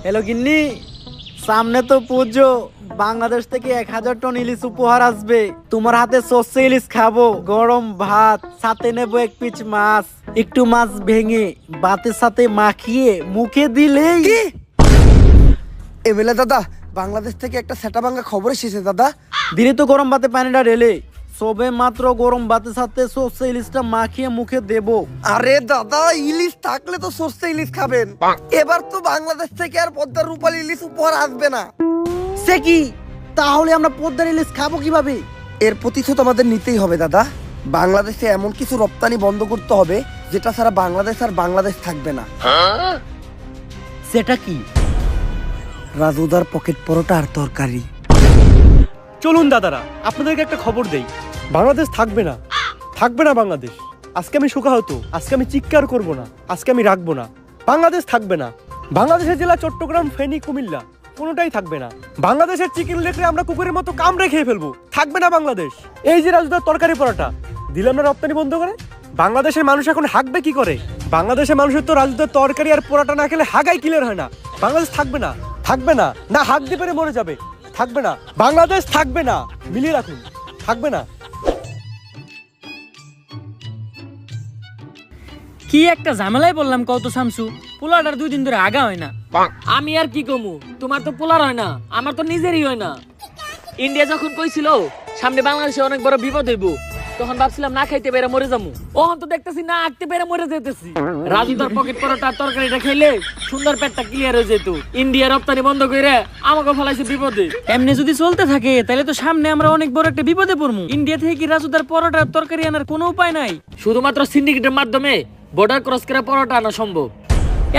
Hello গিন্নি, সামনে তো পুজো। বাংলাদেশ থেকে 1000 টন ইলিশ উপহার আসবে। তোমার হাতে সর্ষে ইলিশ খাবো, গরম ভাত, সাথে নেবো 1 পিস মাছ। একটু মাছ ভেঙে ভাতের সাথে মাখিয়ে মুখে দিলেই। এমএলএ দাদা, বাংলাদেশ থেকে একটা সেটা ভাঙা খবর এসেছে দাদা। দিনে তো গরম ভাতে পানিটা ঢেলে সবে মাত্র গরম ভাতের সাথে সর্ষে ইলিশটা মাখিয়ে মুখে দেবো। আরে দাদা, ইলিশ থাকলে তো সর্ষে ইলিশ খাবেন। এবার তো বাংলাদেশ থেকে আর পদ্মার রূপালী ইলিশ উপহার আসবে না। সে কি? তাহলে আমরা পদ্মার ইলিশ খাবো কিভাবে? এর প্রতিশোধ আমাদের নিতেই হবে দাদা। বাংলাদেশে এমন কিছু রপ্তানি বন্ধ করতে হবে যেটা ছাড়া বাংলাদেশ আর বাংলাদেশ থাকবে না। সেটা কি? রাজুদার পকেট পরোটা আর তরকারি। চলুন দাদারা, আপনাদেরকে একটা খবর দেই। বাংলাদেশ থাকবে না, থাকবে না বাংলাদেশ। আজকে আমি শোকাহত, আজকে আমি চিৎকার করব না, আজকে আমি রাখবো না। বাংলাদেশ থাকবে না। বাংলাদেশের জেলা চট্টগ্রাম, ফেনী, কুমিল্লা কোনোটাই থাকবে না। বাংলাদেশের চিকেন লেখলে আমরা কুকুরের মতো কামড়ে খেয়ে ফেলবো। থাকবে না বাংলাদেশ। এই যে রাজুদার তরকারি পরোটা দিলাম না রপ্তানি বন্ধ করে, বাংলাদেশের মানুষ এখন হাঁকবে কি করে? বাংলাদেশের মানুষের তো রাজুদার তরকারি আর পরোটা না খেলে হাগাই ক্লিয়ার হয় না। বাংলাদেশ থাকবে না, থাকবে না, না হাঁক দিয়ে পেরে মরে যাবে। থাকবে না, বাংলাদেশ থাকবে না। মিলিয়ে রাখুন, থাকবে না। কি একটা ঝামেলায় বললাম কত শামসু, পোলাটার 2 দিন ধরে আগা হয় না। আমি আর কি কমু, তোমার তো পোলার হয় না, আমার তো নিজেরই হয় না। ইন্ডিয়া যখন কইছিল সামনে বাংলাদেশে অনেক বড় বিপদ হইব, তখন ভাবছিলাম না খাইতে পেরে মরে যাবো। ওহন তো দেখতেছি না আঁকতে পেরে মরে যেতেছি। রাজু তার পকেট পরোটা তরকারিটা খাইলে সুন্দর পেটটা ক্লিয়ার হয়ে যেত। ইন্ডিয়া রপ্তানি বন্ধ করে আমাকে ফলাইছে বিপদে। এমনি যদি চলতে থাকে তাহলে তো সামনে আমরা অনেক বড় একটা বিপদে পড়বো। ইন্ডিয়া থেকে কি রাজু তার পরোটা তরকারি আনার কোনো উপায় নাই? শুধুমাত্র সিন্ডিকেটের মাধ্যমে বর্ডার ক্রস করে পরোটা আনা সম্ভব।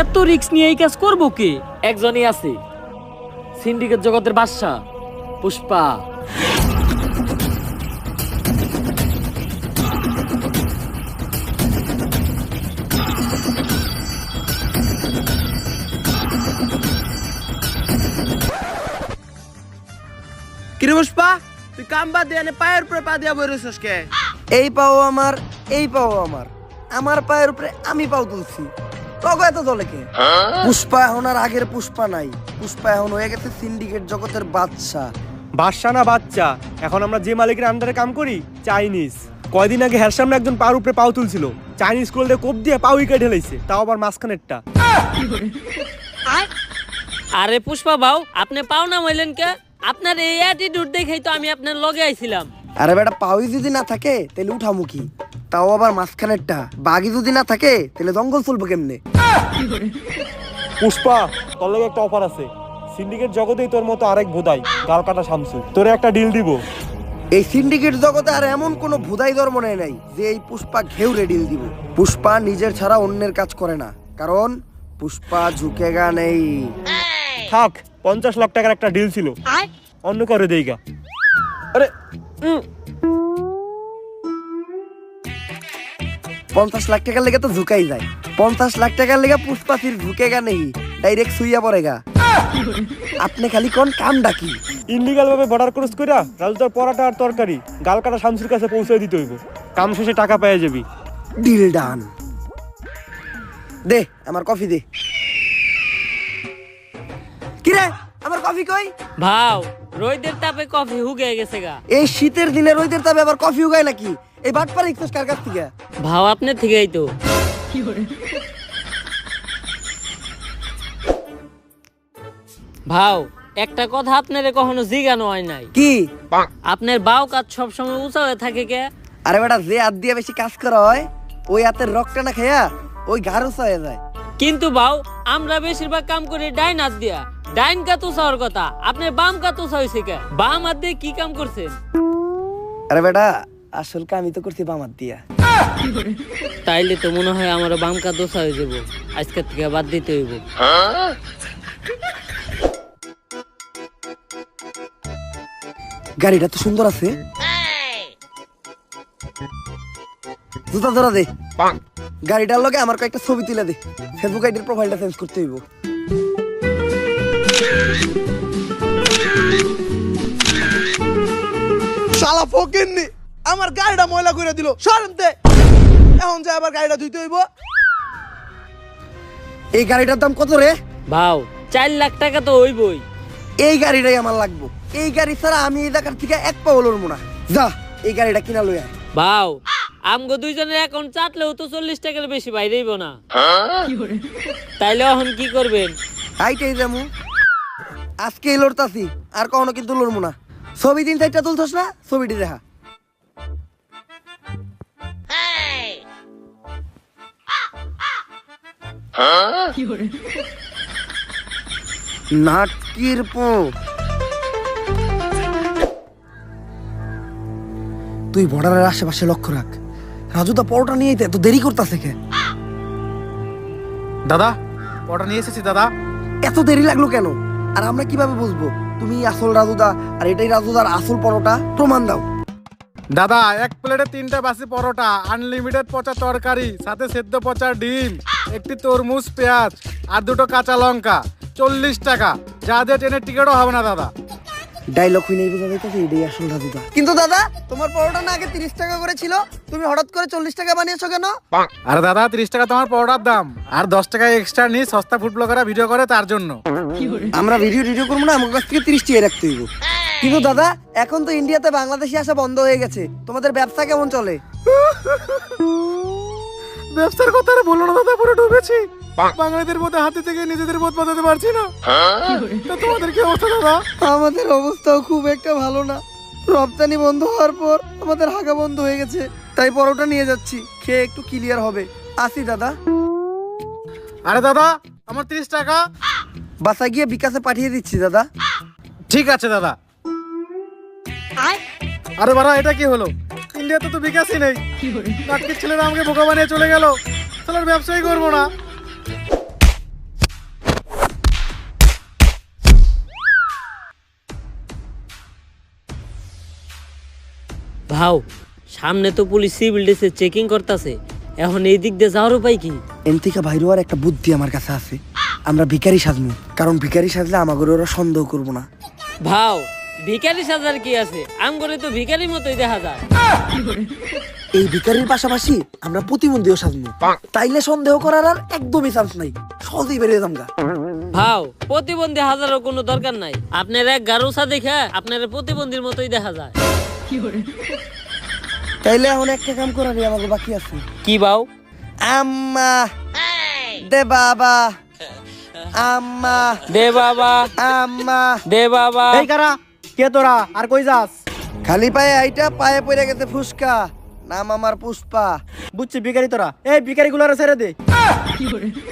এত রিস্ক নিয়ে এই কাজ করবো কে? একজনই আছে, সিন্ডিকেট জগতের বাদশা পুষ্পা। কিরে পুষ্পা, তুই কাম বাদ দিয়ে পায়ের উপরে পা দিয়া বই রইছস কে? এই পাও আমার, এই পাও আমার, আমার পায়ের উপরে আমি পাও তুলছি। তবে এত দলে কে? পুষ্পা এখন আর আগের পুষ্পা নাই। পুষ্পা এখন হয়ে গেছে সিন্ডিকেট জগতের বাদশা। বাদশা না বাচ্চা, এখন আমরা যে মালিকের আন্ডারে কাম করি চাইনিজ। কয়দিন আগে হের সামনে একজন পার উপরে পাও তুলছিল, চাইনিজ কোল্ডে কোপ দিয়ে পাও উইকেট ঢেলাইছে, তাও আবার মাঝখানেরটা। আরে পুষ্পা বাউ, আপনি পাও না হইলেন কে? আপনার এই অ্যাটিটিউড দেখেই তো আমি আপনার লগে আইছিলাম। আরে বেটা, পাওই যদি না থাকে তাহলে উঠামুখী, তাও আবার মাঝখানেরটা। বাঘি যদি না থাকে তাহলে জঙ্গল চলবো কেমনে? পুষ্পা, তোর লাগে একটা অফার আছে। সিন্ডিকেট জগতেই তোর মতো আরেক ভোদাই গাল কাটা শামসু, তোরে একটা ডিল দিব। এই সিন্ডিকেট জগতে আর এমন কোনো ভুদাই ধর্ম নাই যে এই পুষ্পা ঘেউরে ডিল দিব। পুষ্পা নিজের ছাড়া অন্যের কাজ করে না, কারণ পুষ্পা ঝুঁকেগা নেই। থাক, 50 লাখ টাকার একটা ডিল ছিল, অন্য করে দেইগা। আরে 50 লাখ টাকার লেগে তো ঝুঁকাই যায়। 50 লাখ টাকার লেগে পুষ্পা ফির ঝুঁকেগা নেই, ডাইরেক্ট সুইয়া পড়েগা। আপনি খালি কোন কাম ডাকি ইনলিগাল ভাবে বর্ডার ক্রস কইরা রাজুদার পরোটা আর তরকারি গাল কাটা শামসুর কাছে পৌঁছে দিতে হইব। কাম শেষে টাকা পেয়ে যাবি। Deal done. দে আমার কফি দে। কিরে, আমার কফি কই? ভাও, রোদের তাপে কফি হুগে গেছে গা। এই শীতের দিনে রোদের তাপে আবার কফি উগায় নাকি? এই বাটপার ইকছস কার কাছ থেকে? ভাও আপনার থেকেই তো। ভাও, একটা কথা আপনারে কখনো জিজ্ঞানো হয় নাই। কি? আপনার বাও কাজ সবসময় উঁচা হয়ে থাকে কে? আরে বেটা, যে হাত দিয়ে বেশি কাজ করা হয় ওই হাতের রক্তটা না খেয়া ওই ঘাড় উঁচা হয়ে যায়। কিন্তু বাও, আমরা বেশিরভাগ কাম করি ডাইন হাত দিয়া। ডাইন কাত উঁচাওয়ার কথা, আপনার বাম কাত উঁচা হয়েছে কে? বাম হাত দিয়ে কি কাম করছেন? আরে বেটা, আসল কামই তো করছি বাম হাত দিয়া। তাইলে তো মনে হয় আমার বাম কাত উঁচা হয়ে যাবো, আজকের থেকে বাদ দিতে হইব। গাড়িটা তো সুন্দর আছে। জুতা ধরা দে। গাড়িটার লগে আমার কয়েকটা ছবি তুলে দে। ফেসবুক আইডির প্রোফাইলটা চেঞ্জ করতে হইব। শালা ফকিন্নি আমার গাড়িটা ময়লা করে দিল। সরমতে এখন যে আবার গাড়িটা ধুইতে হইব। এই গাড়িটার দাম কত রে? ভাও, 4 লাখ টাকা তো হইবই। এই গাড়িটাই আমার লাগবো। এই গাড়ি ছাড়া আমি এই জায়গার থেকে এক পাও লড়বো না। যা এই গাড়িটা কিনা লই আয়। ভাও আমগো দুইজনের অ্যাকাউন্ট চাটলেও তো 40 টাকার বেশি বাইরেইব না। তাইলে এখন কি করবেন? আইটাই যামু। আজকে লড়তাছি, আর কখনো কিন্তু লড়বো না। ছবি 3-4টা তুলছস না, ছবিটি দেখা। নাটকির পো তুই বর্ডারের আশেপাশে লক্ষ্য রাখ। রাজুদা পরোটা নিয়ে এত দেরি করতেছে কে? দাদা ওটা নিয়ে এসেছি দাদা। এত দেরি লাগলো কেন? আর আমরা কিভাবে বুঝবো তুমি আসল রাজুদা আর এটাই রাজুদার আসল পরোটা? প্রমাণ দাও। দাদা এক প্লেটে 3টা বাসি পরোটা, আনলিমিটেড পচা তরকারি, সাথে সেদ্ধ পচা ডিম, একটি তরমুজ, পেঁয়াজ আর 2টো কাঁচা লঙ্কা, 40 টাকা। যা দিয়ে ট্রেনের টিকিটও হবে না দাদা। ডায়লগ হই নাই বোঝা যাইতেছে এটাই আসল রাজুদা। কিন্তু দাদা তোমার পরোটা না আগে 30 টাকা করে ছিল, তুমি হঠাৎ করে 40 টাকা বানিয়েছো কেন? আরে দাদা 30 টাকা তোমার পরোটার দাম, আর 10 টাকা এক্সট্রা নিয়ে সস্তা ফুড ব্লগাররা ভিডিও করে তার জন্য। আমরা ভিডিও করবো না, আমার কাছ থেকে 30 টাকা রাখতে হইব। কিন্তু দাদা এখন তো ইন্ডিয়াতে বাংলাদেশি আসা বন্ধ হয়ে গেছে, তোমাদের ব্যবসা কেমন চলে? ব্যবসার কথা আর বলো না দাদা, পুরো ডুবেছি। বাঙালিদের মধ্যে হাতে থেকে নিজেদের বোধ বাঁধাতে পারছি না। তা তোমাদের কি অবস্থা দাদা? আমাদের অবস্থাও খুব একটা ভালো না। রপ্তানি বন্ধ হওয়ার পর আমাদের হাগা বন্ধ হয়ে গেছে, তাই পরোটা নিয়ে যাচ্ছি, খেয়ে একটু ক্লিয়ার হবে। আসি দাদা। আরে দাদা আমার 30 টাকা। বাসা গিয়ে বিকাশে পাঠিয়ে দিচ্ছি দাদা। ঠিক আছে দাদা। আরে বাড়া এটা কি হলো? ইন্ডিয়াতে তো বিকাশই নেই। নাটকের ছেলেরা আমাকে বোকা বানিয়ে চলে গেল। তাহলে ব্যবসাই করবো না। ভাও সামনে তো পুলিশ সিভিল ড্রেসে চেকিং করতেছে, এখন এই দিক দিয়ে যাওয়ার উপায় কি? এনথিকা ভাইরো আর একটা বুদ্ধি আমার কাছে আছে। আমরা ভিখারি সাজবো, কারণ ভিখারি সাজলে আমাকে ওরা সন্দেহ করবো না। ভাও ভিখারি সাজার কি আছে? আম করে তো ভিখারির মতোই দেখা যায়। এই ভিখারির পাশাপাশি আমরা প্রতিবন্ধীও সাজবো, তাইলে সন্দেহ করার আর একদমই চান্স নাই, সহজেই বেরিয়ে যামগা। ভাও প্রতিবন্ধী হাজারও কোনো দরকার নাই, আপনার এক গারুসা দেখে আপনার প্রতিবন্ধীর মতোই দেখা যায়। তাইলে এখন একটা কাম করারই আমাকে বাকি আছে। কি ভাও? আম্মা দে বাবা, আম্মা দে বাবা, আম্মা দে বাবা। এই কারা কে তোরা, আর কই যাস? খালি পায়ে আইটা পায়ে পড়ে গেছে ফুসকা, নাম আমার পুষ্পা। বুঝছি ভিখারি তোরা। এই ভিখারি গুলারে ছেড়ে দে,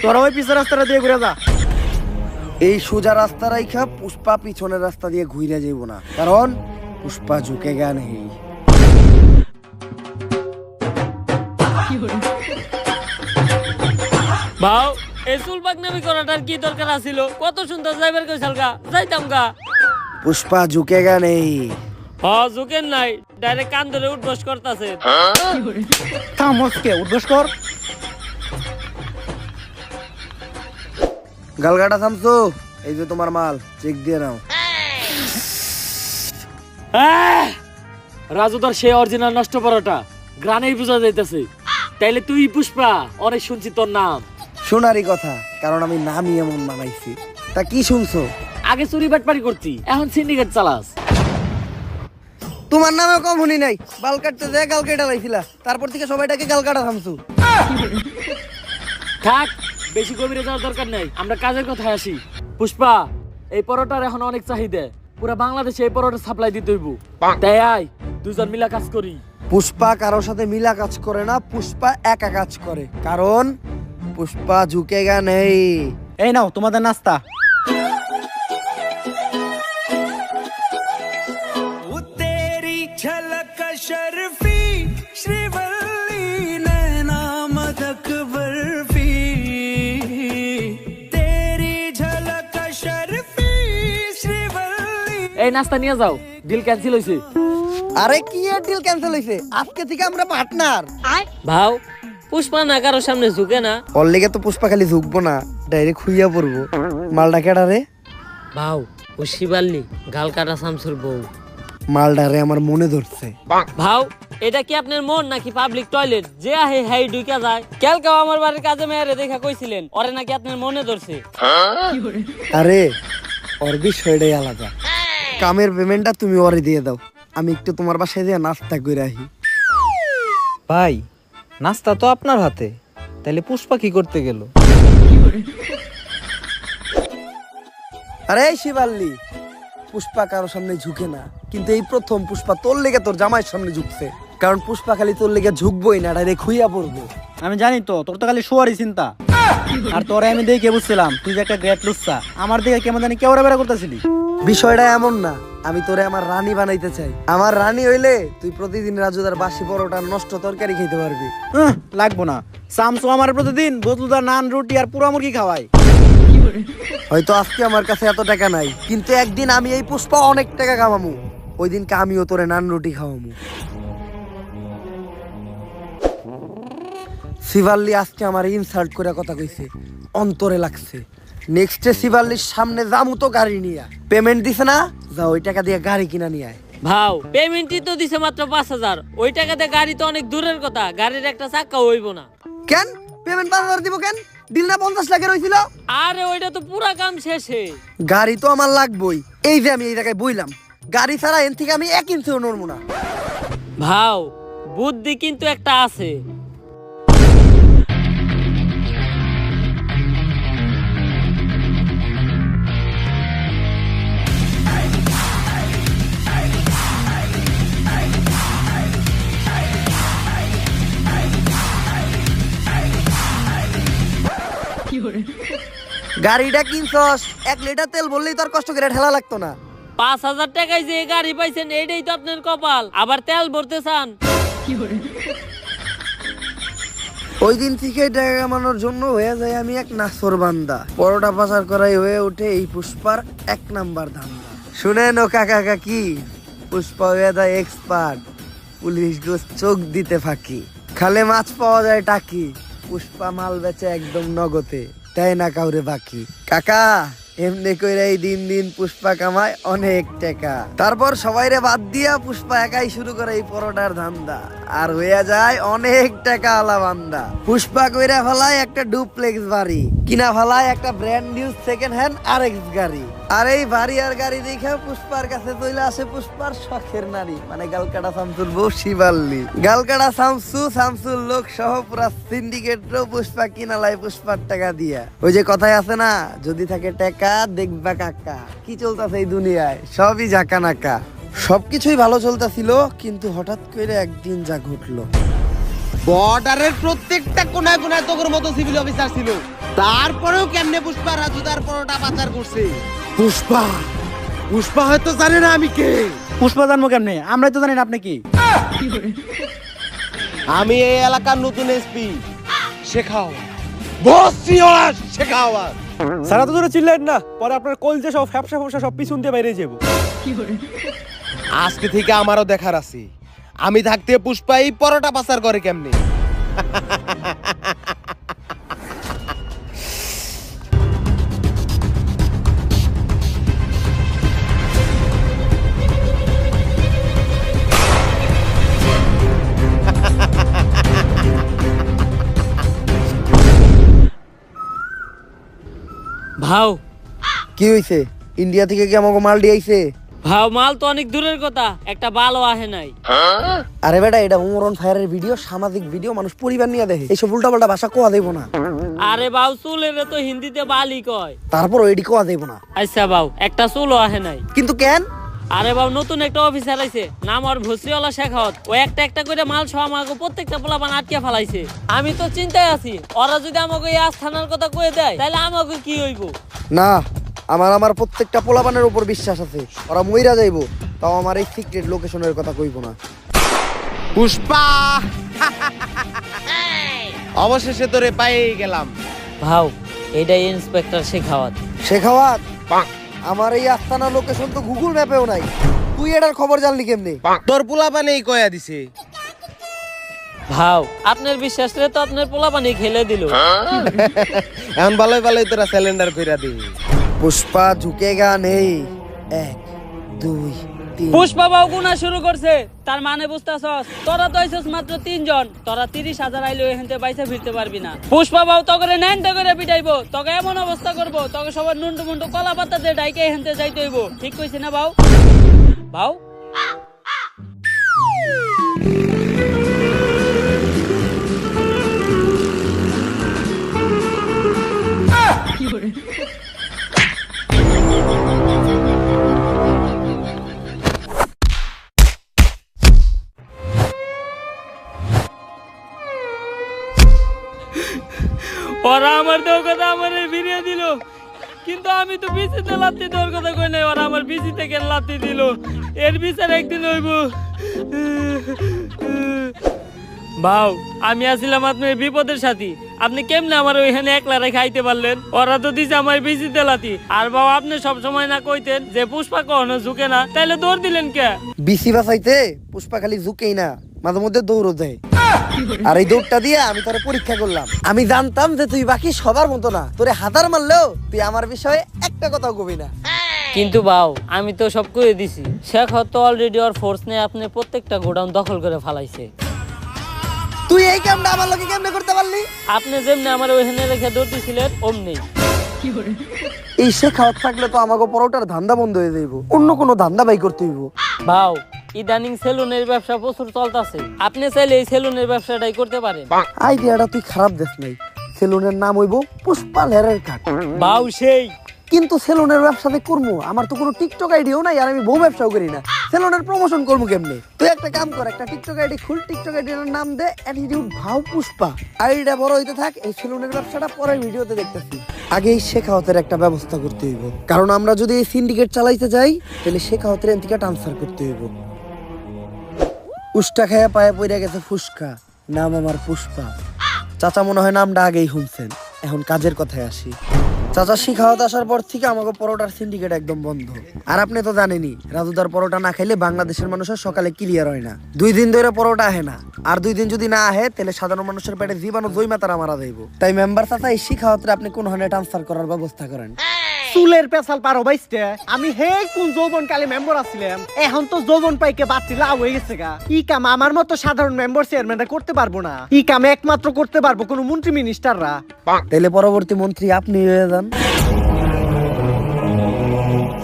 তোরা ওই পিছের রাস্তাটা দিয়ে ঘুরে যা। এই সোজা রাস্তা রাইখা পুষ্পা পিছনের রাস্তা দিয়ে ঘুরে যাইব না, কারণ পুষ্পা ঝুঁকে গা নেই। ভাও এই চুলপাক নামি করাটার কি দরকার আছিল? কত সুন্দর যাইবার কইছাল গা, যাইতাম গা। পুষ্পা ঝুঁকে গা নেই। ঝুঁকেন নাই, ডাইরেক্ট কান ধরে উঠবস করতেছে। থামসকে উদ্দেশ্য কর। গালগাটা থামছো, এই যে তোমার মাল, চেক দিয়ে নাও। রাজুদার সে অরিজিনাল নষ্ট পরোটা গ্রানেই বোঝা যাইতেছে। তাইলে তুই পুষ্পা, অনেক শুনছি তোর নাম। শোনারই কথা, কারণ আমি নামই এমন বানাইছি। তা কি শুনছো? আগে চুরি বাটপারি করতি, এখন সিন্ডিকেট চালাস। তোমার নামে কম শুনি নাই, বাল কাটতে যায় গাল কেটে লাইছিলা, তারপর থেকে সবাইটাকে গাল কাটা থামছো। থাক, বেশি গভীরে যাওয়ার দরকার নাই, আমরা কাজের কথায় আসি। পুষ্পা এই পরোটার এখন অনেক চাহিদা, পুরো বাংলাদেশে এই পরোটা সাপ্লাই দিতে হইব। তাই আয় দুজন মিলা কাজ করি। পুষ্পা কারোর সাথে মিলা কাজ করে না, পুষ্পা একা কাজ করে, কারণ পুষ্পা ঝুঁকে গা নেই। এই নাও তোমাদের নাস্তা। এই নাস্তা নিয়ে যাও, ডিল ক্যান্সেল হইছে। আরে কি এর ডিল ক্যান্সেল হইছে? আজকে থেকে আমরা পার্টনার। ভাও পুষ্পা না কারো সামনে ঝুঁকে না। ওর লেগে তো পুষ্পা খালি ঝুঁকবো না, ডাইরেক্ট খুইয়া পড়বো। মালটা কেডা রে? ভাও ও শিবাল্লি, গাল কাটা শামসুর বউ। মালডারে আমার মনে ধরছে। ভাও এটা কি আপনার মন নাকি পাবলিক টয়লেট যে আহে হাই ঢুকা যায়? কালকেও আমার বাড়ির কাজে মেয়েরে দেখা কইছিলেন ওরে নাকি আপনার মনে ধরছে। আরে ওর বিষয়টাই আলাদা। কামের পেমেন্টটা তুমি ওরে দিয়ে দাও, আমি একটু তোমার বাসায় দিয়ে নাস্তা করে আহি। ভাই নাস্তা তো আপনার হাতে, তাহলে পুষ্পা কি করতে গেল? আরে শিবাল্লি, পুষ্পা কারো সামনে ঝুঁকে না, কিন্তু এই প্রথম পুষ্পা তোর লেগে তোর জামাইয়ের সামনে ঝুঁকছে। কারণ পুষ্পা খালি তোর লেগে ঝুঁকবই না, ডাইরেক্ট খুইয়া পড়বো। আমি জানি তো তোর তো খালি শোয়ারই চিন্তা। আর তোরে আমি দেখে বুঝছিলাম তুই যে একটা গ্রেট লুচ্চা। আমার দিকে কেমন জানি কেওড়া বেড়া করতেছিলি। বিষয়টা এমন না, আমি তোরে আমার রানী বানাইতে চাই। আমার রানী হইলে তুই প্রতিদিন রাজুদার বাসি পরোটা নষ্ট তরকারি খেতে পারবি। লাগবো না, শামসু আমার প্রতিদিন বদলুদার নান রুটি আর পুরা মুরগি খাওয়াই। হয়তো আজকে আমার কাছে এত টাকা নাই, কিন্তু একদিন আমি এই পুষ্পা অনেক টাকা কামামু। ওই দিনকে আমিও তোরে নান রুটি খাওয়ামু। শিবাল্লি আজকে আমার ইনসাল্ট করে কথা কইছে, অন্তরে লাগছে। নেক্সটে শিবাল্লির সামনে যামু তো গাড়ি নিয়ে। পেমেন্ট দিছে না, যা ওই টাকা দিয়ে গাড়ি কিনা নিয়ে আয়। ভাও পেমেন্টই তো দিছে মাত্র 5,000, ওই টাকাতে গাড়ি তো অনেক দূরের কথা, গাড়ির একটা চাক্কা হইব না। কেন পেমেন্ট 5,000 দিব কেন? দিল না 50 লাখের হইছিল? আরে ওইটা তো পুরা কাম শেষে। গাড়ি তো আমার লাগবই। এই যে আমি এই জায়গায় বইলাম, গাড়ি ছাড়া এন থেকে আমি 1 ইঞ্চিও নড়বো না। ভাও বুদ্ধি কিন্তু একটা আছে। গাড়িটা কিনছস, 1 লিটার তেল বললেই তোর কষ্ট করে ঠেলা লাগতো না। 5,000 টাকায় যে গাড়ি পাইছেন এইটাই তো আপনার কপাল, আবার তেল ভরতে চান। ওই দিন থেকে টাকা কামানোর জন্য হয়ে যায় আমি এক নাসর বান্দা। পরোটা পাচার করাই হয়ে ওঠে এই পুষ্পার 1 নাম্বার ধান্দা। শুনেন ও কাকা কাকি, পুষ্পা হয়ে যায় এক্সপার্ট, পুলিশ গোস চোখ দিতে ফাঁকি। খালে মাছ পাওয়া যায় টাকি, পুষ্পা মাল বেচে একদম নগদে, তাই না কাউরে বাকি। কাকা এমনি কইরা এই দিন দিন পুষ্পা কামায় অনেক টাকা। তারপর সবাইরে বাদ দিয়া পুষ্পা একাই শুরু করে এই পরোটার ধান্দা, আর হইয়া যায় অনেক টাকা আলা বান্দা। পুষ্পা কইরা ফেলায় একটা ডুপ্লেক্স বাড়ি, কিনা ফেলায় একটা brand new second hand RX গাড়ি। আর এই বাড়ি আর গাড়ি দেখে পুষ্পার কাছে চলে আসে পুষ্পার শখের নারী, মানে গালকাটা শামসুর বউ শিবাল্লি। গালকাটা শামসুর লোক সহ পুরা সিন্ডিকেটও পুষ্পা কিনালাই পুষ্পার টাকা দিয়া। ওই যে কথাই আছে না, যদি থাকে টাকা দেখবা কাকা। কি চলতেছে এই দুনিয়ায়, সবই জাকা নাকা। সবকিছুই ভালো চলতেছিল, কিন্তু হঠাৎ করে একদিন যা ঘটলো। বর্ডারের প্রত্যেকটা কোনায় কোনায় তোর মতো সিভিল অফিসার ছিল, তারপরেও কেমনে পুষ্পা রাজুদার পরোটা পাচার করছে। পুষ্পা হয়তো জানে না আমি কে। পুষ্পা জানবো কেমনে? আমরাই তো জানি না আপনি কি। আমি এই এলাকার নতুন এসপি শেখাওয়াত, বস সিওয়াস শেখাওয়াত। সারা তো ধরে চিল্লেন না, পরে আপনার কলজে সব ফ্যাপসা ফ্যাপসা সব পিছন দিয়ে বাইরে যাবো। আজকে থেকে আমারও দেখার আছে, আমি থাকতে পুষ্পা এই পরোটা পাচার করে কেমনে। ভাও কি হইছে? ইন্ডিয়া থেকে কি আমাকে মাল দিয়েছে? ভাও মাল তো অনেক দূরের কথা, একটা বালও আহে নাই। আরে বেটা, এটা উমরন ফায়ারের ভিডিও, সামাজিক ভিডিও, মানুষ পরিবার নিয়ে দেখে। এইসব উল্টাপাল্টা ভাষা কোয়া দেব না। আরে বাউ চুলের তো হিন্দিতে বালি কয়। তারপর এডি কোয়া দেব না। আচ্ছা বাউ একটা চুলও আহে নাই। কিন্তু কেন? আরে বাবু নতুন একটা অফিসার আইছে, নাম আর ভসিওয়ালা শেখাওয়াত। ও একটা একটা করে মাল সহ আমাকে প্রত্যেকটা পোলাপান আটকে ফেলাইছে। আমি তো চিন্তায় আছি, ওরা যদি আমাকে এই আস্থানার কথা কয়ে দেয় তাহলে আমাকে কি হইব। না, আমার প্রত্যেকটা পোলাপানের উপর বিশ্বাস আছে, ওরা মইরা যাইবো, তাও আমার এই সিক্রেট লোকেশনের কথা কইব না। পুষ্পা অবশেষে তোরে পাই গেলাম। ভাও এটাই ইন্সপেক্টর শেখাওয়াত। শেখাওয়াত, আমার এই আস্তানা লোকেশন তো গুগল ম্যাপেও নাই, তুই এটার খবর জানলি কেমনে? তোর পোলাপানেই কয়া দিছে। ভাও আপনার বিশ্বাস রে তো আপনার পোলাপানি খেলে দিল। এখন ভালোই ভালোই তোরা সিলিন্ডার কইরা দি। পুষ্পা ঝুঁকেগা নেই, 1 2 টিম। পুষ্পা বাবু গুনা শুরু করছে, তার মানে বুঝতেছস? তোরা তো আইছস মাত্র 3 জন, তোরা 30,000 আইলে এখানতে বাইসা ফিরতে পারবি না। পুষ্পা বাবু তোকে নেনটা করে পিটাইবো, তোকে এমন অবস্থা করবো, তোকে সবার নুন্টু মুন্টু কলা পাতা দিয়ে ডাইকে এখানতে যাইতে হইব। ঠিক কইছি না বাউ? বাউ ওরা আমার দেওয়ার কথা আমার ফিরিয়ে দিল, কিন্তু আমি তো বিচিতে লাত্তি দেওয়ার কথা কই নাই। ওরা আমার বিচিতে কেন লাত্তি দিল? এর বিচার একদিন হইব। বাউ, আমি আসিলাম আপনার বিপদের সাথী, আপনি কেমনে আমার ওইখানে একলা রেখে আইতে পারলেন? ওরা তো দিছে আমার বিচিতে লাত্তি। আর বাউ, আপনি সব সময় না কইতেন যে পুষ্পা কখনো ঝুঁকে না, তাইলে দৌড় দিলেন কে? বিসি বাঁচাইতে পুষ্পা খালি ঝুঁকেই না, মাঝে মধ্যে দৌড়ও দেয়। আর এই দৌড়টা দিয়ে আমি তোরে পরীক্ষা করলাম। আমি জানতাম যে তুই বাকি সবার মতো না, তোরে হাজার মারলেও তুই আমার বিষয়ে একটা কথাও কবি না। কিন্তু বাউ, আমি তো সব কইয়ে দিছি। শেখ তো অলরেডি ওর ফোর্স নিয়ে আপনি প্রত্যেকটা গোডাউন দখল করে ফেলাইছে। তুই এই কামটা আমার লোকে কেমনে করতে পারলি? আপনি যেমনি আমার ওইখানে রেখে দৌড়তেছিলেন অমনি। এই শেখাওয়াত থাকলে তো আমাকে পরোটার ধান্দা বন্ধ হয়ে যাইব, অন্য কোনো ধান্দা বাই করতে হইব। বাউ, ইদানিং সেলুনের ব্যবসা প্রচুর চলতেছে, আপনি চাইলে এই সেলুনের ব্যবসাটাই করতে পারেন। আইডিয়াটা তুই খারাপ দেখ নাই। সেলুনের নাম হইব পুষ্পা লেয়ারের কাট। বাউ সেই, কিন্তু সেলুনের ব্যবসাতে করবো, আমার তো কোনো টিকটক আইডিও নাই, আর আমি বউ ব্যবসাও করি না। সেলুনের প্রমোশন করবো কেমনে? তুই একটা কাম কর, একটা টিকটক আইডি খুল, টিকটক আইডির নাম দে অ্যাটিটিউড ভাও পুষ্পা। আইডিটা বড় হইতে থাক, এই সেলুনের ব্যবসাটা পরের ভিডিওতে দেখতেছি। আগে এই শেখাওয়াতের একটা ব্যবস্থা করতে হইব, কারণ আমরা যদি এই সিন্ডিকেট চালাইতে যাই তাহলে শেখাওয়াতের এনথেকে ট্রান্সফার করতে হইব। উষ্টা খায়া পায়ে পড়ে গেছে ফুসকা, নাম আমার পুষ্পা। চাচা মনে হয় নামটা আগেই শুনছেন। এখন কাজের কথায় আসি। চাচা শিখাওয়াত আসার পর থেকে আমাকে পরোটার সিন্ডিকেট একদম বন্ধ। আর আপনি তো জানেনই, রাজুদার পরোটা না খাইলে বাংলাদেশের মানুষের সকালে ক্লিয়ার হয় না। 2 দিন ধরে পরোটা আহে না, আর 2 দিন যদি না আহে তাহলে সাধারণ মানুষের পেটে জীবাণু জৈমা তারা মারা যাইব। তাই মেম্বার চাচা এই শিখাওয়াতরে আপনি কোন হানে ট্রান্সফার করার ব্যবস্থা করেন। চুলের পেছাল পারো বাইসতে, আমি হে কোন যৌবন কালে মেম্বার আছিলাম, এখন তো যৌবন পাইকে বাচ্চি লাভ হয়ে গেছে গা। ই কাম আমার মতো সাধারণ মেম্বার চেয়ারম্যানরা করতে পারবো না, ই কাম একমাত্র করতে পারবো কোন মন্ত্রী মিনিস্টাররা। তাইলে পরবর্তী মন্ত্রী আপনি হয়ে যান।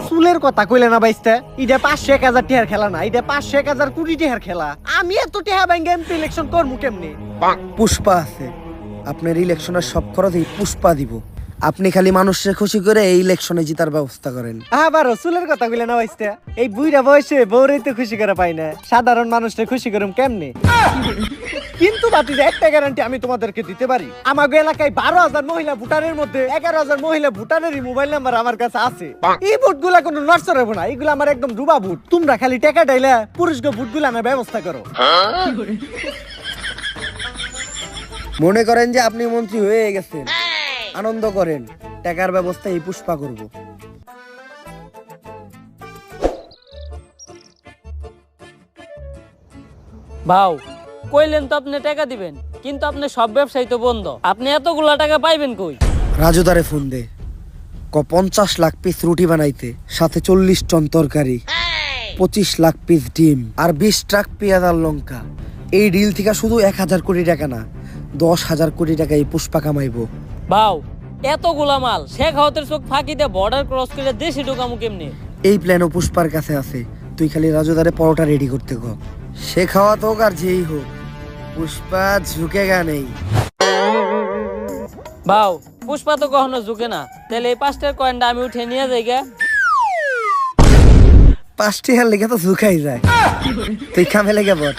চুলের কথা কইলে না বাইসতে, এটা 500-1000 টিহার খেলা না, এটা 500-1000 কোটি টিহার খেলা। আমি এত টিহা ব্যাংকে এমপি ইলেকশন করবো কেমনে? পুষ্পা আছে, আপনার ইলেকশনের সব খরচ এই পুষ্পা দিব। আপনি খালি মানুষকে খুশি করে এই ইলেকশনে জিতার ব্যবস্থা করেন। আবারও চুলের কথা কইলে না বাইসতে, এই বুইরা বয়সে বউরেই তো খুশি করে পাই না, সাধারণ মানুষকে খুশি করুম কেমনে? কিন্তু বাতিজা একটা গ্যারান্টি আমি তোমাদেরকে দিতে পারি, আমাগো এলাকায় 12,000 মহিলা ভোটারের মধ্যে 11,000 মহিলা ভোটারেরই মোবাইল নাম্বার আমার কাছে আছে। এই ভোটগুলা কোনো নষ্ট হবে না, এগুলো আমার একদম ডুবা ভোট। তোমরা খালি টাকা ডাইলা পুরুষকে ভোটগুলো আনার ব্যবস্থা করো। মনে করেন যে আপনি মন্ত্রী হয়ে গেছেন, আনন্দ করেন, টাকার ব্যবস্থা এই পুষ্পা করব। বাউ, কইলেন তো আপনি টাকা দিবেন, কিন্তু আপনি সব ব্যবসায়ী তো বন্ধ, আপনি এতগুলা টাকা পাইবেন কই? রাজুদারে ফোন দে, 50 লাখ পিস রুটি বানাইতে, সাথে 40 টন তরকারি, 25 লাখ পিস ডিম, আর 20 ট্রাক পেঁয়াজ আর লঙ্কা। এই ডিল থেকে শুধু 1000 কোটি টাকা না, 10,000 কোটি টাকা এই পুষ্পা কামাইবো। বাউ, এতগুলা মাল শেখ হাওয়াতের চোখ ফাঁকি দিয়ে বর্ডার ক্রস করে দেশে ঢোকামু কেমনে? এই প্ল্যানও পুষ্পার কাছে আছে, তুই খালি রাজুদারে পরোটা রেডি করতে কর। সে খাওয়াত হোক আর যেই হোক, পুষ্পা ঝুঁকেগা নেই। বাউ, পুষ্পা তো কখনো ঝুঁকে না, তাহলে এই 5টার কয়েনটা আমি উঠে নিয়ে যাই গে। 5টি হার লেগে তো ঝুঁকাই যায়, তুই খামে লেগে বল।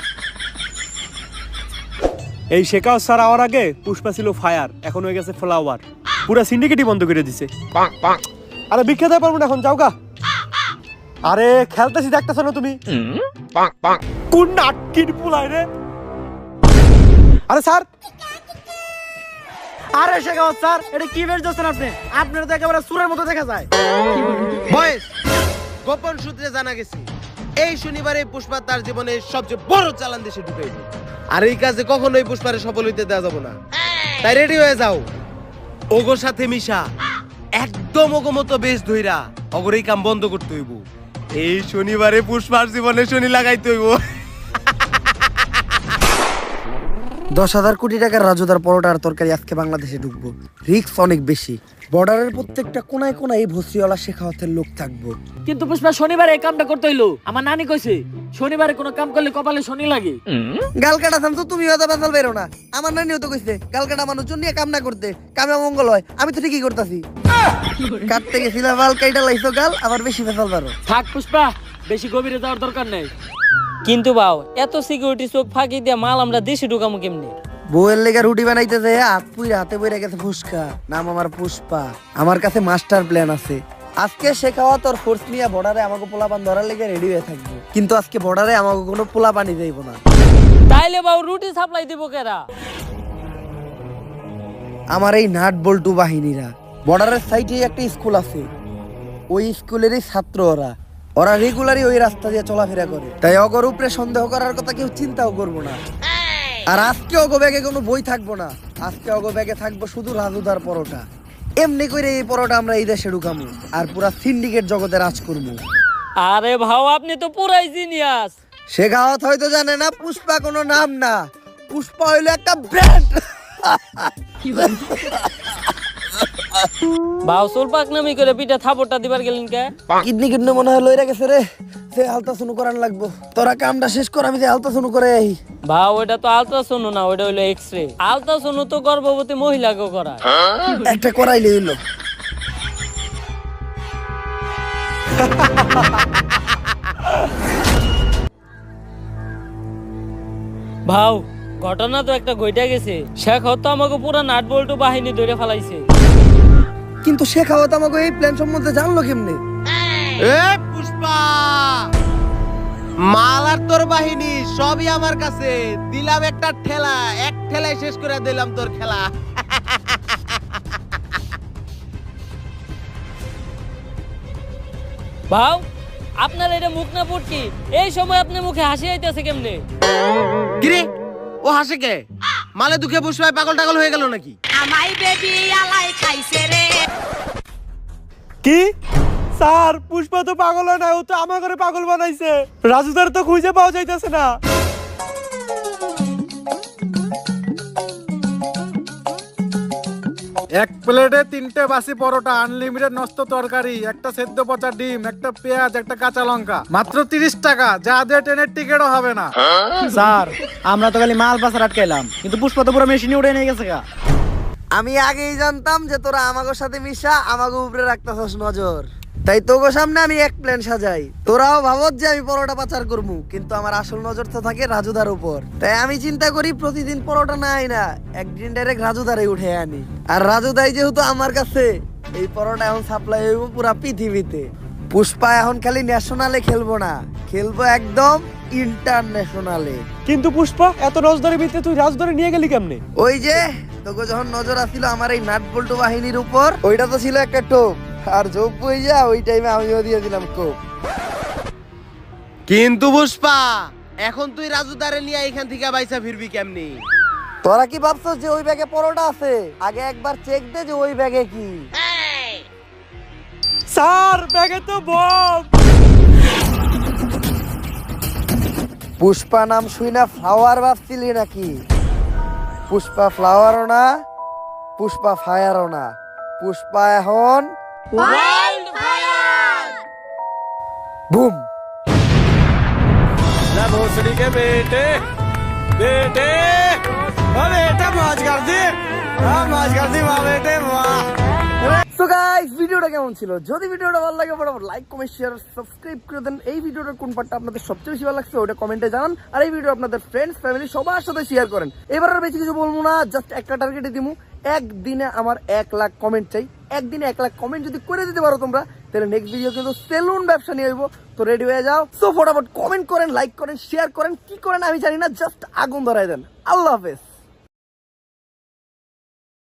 এই শেখাও স্যার আওয়ার আগে পুষ্পা ছিল ফায়ার, এখন হয়ে গেছে ফ্লাওয়ার, পুরো সিন্ডিকেটই বন্ধ করে দিছে। আরে বিখ্যাত পারবো না এখন, যাও গা। আরে খেলতেছি দেখতেছ না তুমি, কোন নাটকির পুলাই রে? আরে স্যার, আরে শেখাও স্যার, এটা কি বের যাচ্ছেন আপনি? আপনার তো একেবারে সুরের মতো দেখা যায়। বয়েস, গোপন সূত্রে জানা গেছে এই শনিবারে পুষ্পা তার জীবনের সবচেয়ে বড় চালান দেশে ঢুকাইব। আর এই কাজে কখনোই পুষ্পারে সফল হইতে দেওয়া যাবে না। তাই রেডি হয়ে যাও, ওগোর সাথে মিশা একদম ওগো মতো বেশ ধইরা অগর এই কাম বন্ধ করতে হইব। এই শনিবারে পুষ্পার জীবনে শনি লাগাইতে হইব। 10,000 কোটি টাকার রাজুদার পরোটা আর তরকারি আজকে বাংলাদেশে ঢুকবো, রিস্ক অনেক বেশি। বর্ডারের প্রত্যেকটা কোনায় কোনায় এই ভসিওয়ালা শেখাওয়াতের লোক থাকবো। কিন্তু পুষ্পা শনিবারে এই কামটা করতে হইলো। আমার নানি কইছে শনিবারে কোনো কাম করলে কপালে শনি লাগে। গাল কাটা থামতো, তুমি হয়তো বেসাল বেরো না। আমার নানিও তো কইছে গাল কাটা মানুষজন নিয়ে কাম না করতে, কামে মঙ্গল হয়। আমি তো ঠিকই করতেছি। কাটতে গেছিলাম বাল কাইটা লাইছো গাল, আবার বেশি বেসাল পারো। থাক পুষ্পা, বেশি গভীরে যাওয়ার দরকার নেই। কিন্তু বাও এত সিকিউরিটি চোখ ফাঁকি দিয়ে মাল আমরা দেশে ঢুকামু কেমনে? বউয়ের লেগে রুটি বানাইতেছে, হাত পুই হাতে বইরা গেছে ফুসকা। নাম আমার পুষ্পা, আমার কাছে মাস্টার প্ল্যান আছে। আজকে শেখাওয়াত আর ফোর্স নিয়ে বর্ডারে আমাকে পোলাপান ধরার লেগে রেডি হয়ে থাকবো, কিন্তু আজকে বর্ডারে আমাকে কোনো পোলাপানি যাইবো না। তাইলে বাও রুটি সাপ্লাই দিব কেরা? আমার এই নাট বল্টু বাহিনীরা। বর্ডারের সাইডে একটা স্কুল আছে, ওই স্কুলেরই ছাত্র ওরা। ওরা রেগুলারই ওই রাস্তা দিয়ে চলাফেরা করে, তাই অগর উপরে সন্দেহ করার কথা কেউ চিন্তাও করবো না। আর আজকে অগো ব্যাগে কোনো বই থাকবো না, আজকে অগো ব্যাগে থাকবো শুধু রাজুদার পরোটা। এমনি করে এই পরোটা আমরা এই দেশে ঢুকামু আর পুরা সিন্ডিকেট জগতে রাজ করবো। আরে ভাও আপনি তো পুরাই জিনিয়াস। শেখাওয়াত হয়তো জানে না পুষ্পা কোনো নাম না, পুষ্পা হইলো একটা ব্র্যান্ড। ভাও সোলপাক নামি করে পিঠা থাপড়টা দিবার গেলেন কে? কিডনি কিডনি মনে হয় লইরা গেছে রে, সে আলতা শুনু করান লাগবো। তোরা কামটা শেষ কর, আমি যে আলতা শুনু করে আই। ভাও ওটা তো আলট্রাসাউন্ড না, ওটা হইলো এক্সরে। আলট্রাসাউন্ড তো গর্ভবতী মহিলাকে করায়। একটা করাইলে হইলো। ভাও ঘটনা তো একটা ঘইটা গেছে। শেখ তো আমাকে পুরা নাট বল্টু বাহিনী ধরে ফেলাইছে। কিন্তু শেখাওয়াত আমাকে এই প্ল্যান সম্বন্ধে জানলো কেমনে? এ পুষ্পা, মাল আর তোর বাহিনী সবই আমার কাছে। দিলাম একটা ঠেলা, এক ঠেলায় শেষ করে দিলাম তোর খেলা। ভাও আপনার এটা মুখ না পুটকি, এই সময় আপনার মুখে হাসি আইতেছে কেমনে? কিরে ও হাসে কে? মালে দুঃখে পুষ্পায় পাগল টাগল হয়ে গেল নাকি? কি স্যার, পুষ্পা তো পাগল হয় না, ও তো আমার ঘরে পাগল বানাইছে। রাজুদার তো খুঁজে পাওয়া যাইতেছে না। এক প্লেটে 3টে বাসি পরোটা, আনলিমিটেড নষ্ট তরকারি, একটা সেদ্ধ পচা ডিম, একটা পেঁয়াজ, একটা কাঁচা লঙ্কা, মাত্র 30 টাকা। যা দিয়ে ট্রেনের টিকিটও হবে না। স্যার আমরা তো খালি মাল পাচার আটকাইলাম, কিন্তু পুষ্পা তো পুরো মেশিনে উঠে নিয়ে গেছে গা। আমি আগেই জানতাম যে তোরা আমাগোর সাথে মিশা আমাকে উপরে রাখতেছস নজর, তাই তোগো সামনে আমি এক প্ল্যান সাজাই। তোরাও ভাবত যে আমি পরোটা পাচার করবো, কিন্তু আমার আসল নজর তো থাকে রাজুদার উপর। তাই আমি চিন্তা করি প্রতিদিন পরোটা না আই না, একদিন ডাইরেক্ট রাজুদারে উঠে আনি। আর রাজুদাই যেহেতু আমার কাছে, এই পরোটা এখন সাপ্লাই হইব পুরা পৃথিবীতে। পুষ্পা এখন খালি ন্যাশনালে খেলবো না, খেলবো একদম ইন্টারন্যাশনালে। কিন্তু পুষ্পা এত নজরের ভিতরে তুই রাজধরে নিয়ে গেলি কেমনে? ওই যে তোকে যখন নজর আসছিল আমার এই নাট বল্টু বাহিনীর উপর, ওইটা তো ছিল একটা টোপ, আর যোগ বই যা ওই টাইমে আমিও দিয়ে দিলাম কোপ। কিন্তু পুষ্পা এখন তুই রাজুদারে নিয়ে এখান থেকে বাইসা ফিরবি কেমনি? তোরা কি ভাবছস যে ওই ব্যাগে পরোটা আছে? আগে একবার চেক দে যে ওই ব্যাগে কি। স্যার ব্যাগে তো বম। পুষ্পা নাম শুই না ফ্লাওয়ার ভাবছিলি নাকি? পুষ্পা ফ্লাওয়ারও না, পুষ্পা ফায়ারও না, পুষ্পা এখন বুম। भोसड़ी के बेटे बेटे बेटा मौज कर दी, मौज कर दी वाह बेटे वाह। তো গাইস ভিডিওটা কেমন ছিল? যদি ভিডিওটা ভালো লাগে ফটাফট লাইক কমেন্ট শেয়ার সাবস্ক্রাইব করে দেন। এই ভিডিওটার কোন পার্টটা আপনাদের সবচেয়ে বেশি ভালো লাগছে ওটা কমেন্টে জানান। আর এই ভিডিও আপনাদের ফ্রেন্ডস ফ্যামিলি সবার সাথে শেয়ার করেন। এবার আর বেশি কিছু বলবো না, জাস্ট একটা টার্গেটে দিমু, একদিনে আমার 1 লাখ কমেন্ট চাই। একদিনে 1 লাখ কমেন্ট যদি করে দিতে পারো তোমরা, তাহলে নেক্সট ভিডিও কিন্তু সেলুন ব্যবসা নিয়ে আসবো। তো রেডি হয়ে যাও। তো ফটাফট কমেন্ট করেন, লাইক করেন, শেয়ার করেন, কি করেন আমি জানি না, জাস্ট আগুন ধরাই দেন। আল্লাহ হাফেজ।